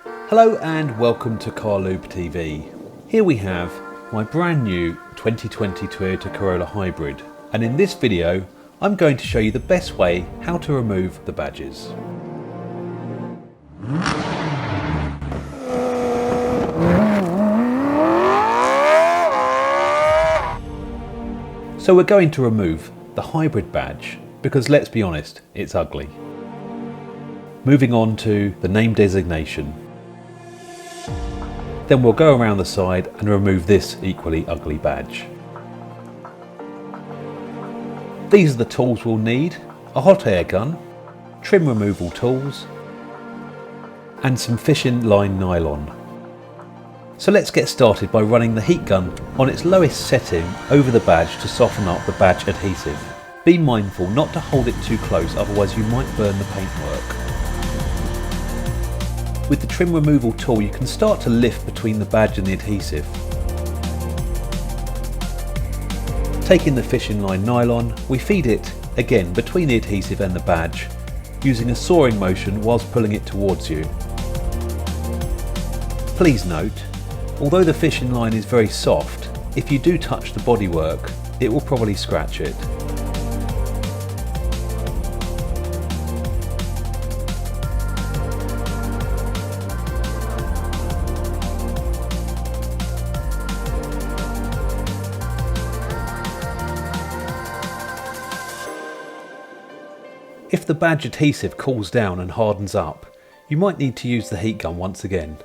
Hello and welcome to Car Lube TV. Here we have my brand new 2020 Toyota Corolla Hybrid, and in this video I'm going to show you the best way how to remove the badges. So we're going to remove the hybrid badge because, let's be honest, it's ugly. Moving on to the name designation. Then we'll go around the side and remove this equally ugly badge. These are the tools we'll need: a hot air gun, trim removal tools, and some fishing line nylon. So let's get started by running the heat gun on its lowest setting over the badge to soften up the badge adhesive. Be mindful not to hold it too close, otherwise you might burn the paintwork. With the trim removal tool you can start to lift between the badge and the adhesive. Taking the fishing line nylon, we feed it again between the adhesive and the badge, using a sawing motion whilst pulling it towards you. Please note, although the fishing line is very soft, if you do touch the bodywork, it will probably scratch it. If the badge adhesive cools down and hardens up, you might need to use the heat gun once again.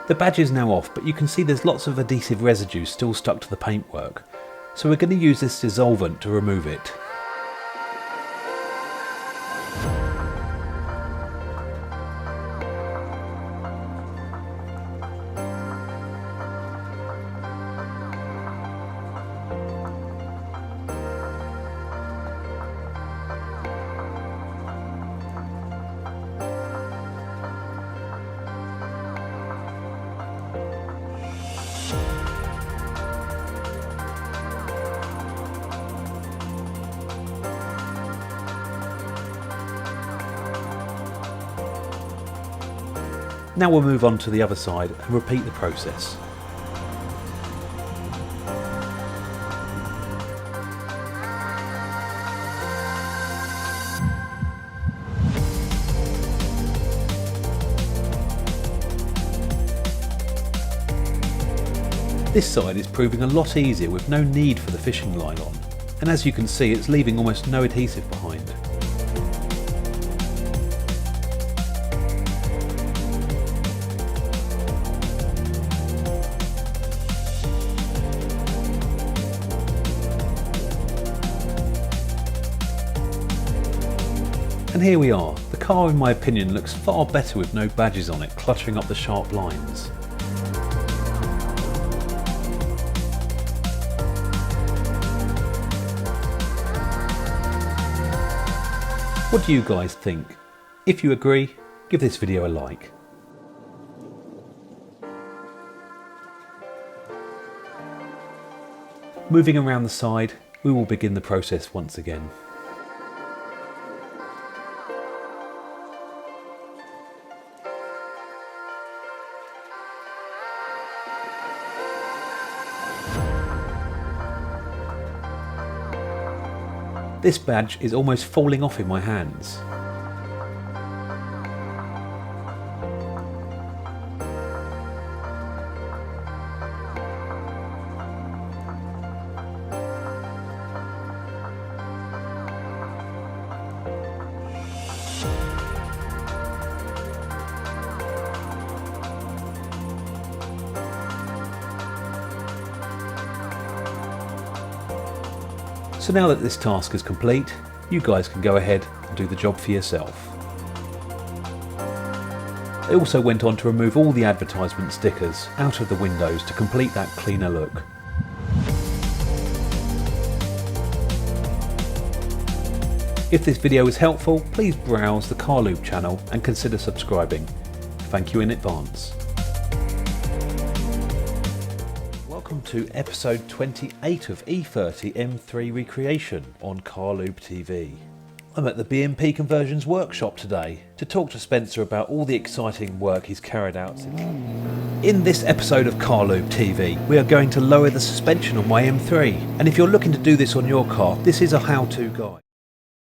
The badge is now off, but you can see there's lots of adhesive residue still stuck to the paintwork, so we're going to use this dissolvent to remove it. Now we'll move on to the other side and repeat the process. This side is proving a lot easier with no need for the fishing line on, and as you can see it's leaving almost no adhesive behind. And here we are. The car, in my opinion, looks far better with no badges on it cluttering up the sharp lines. What do you guys think? If you agree, give this video a like. Moving around the side, we will begin the process once again. This badge is almost falling off in my hands. So now that this task is complete, you guys can go ahead and do the job for yourself. I also went on to remove all the advertisement stickers out of the windows to complete that cleaner look. If this video was helpful, please browse the Car Lube channel and consider subscribing. Thank you in advance. Welcome to episode 28 of E30 M3 Recreation on Car Lube TV. I'm at the BMP Conversions workshop today to talk to Spencer about all the exciting work he's carried out since. In this episode of Car Loop TV, we are going to lower the suspension on my M3, and if you're looking to do this on your car, this is a how-to guide.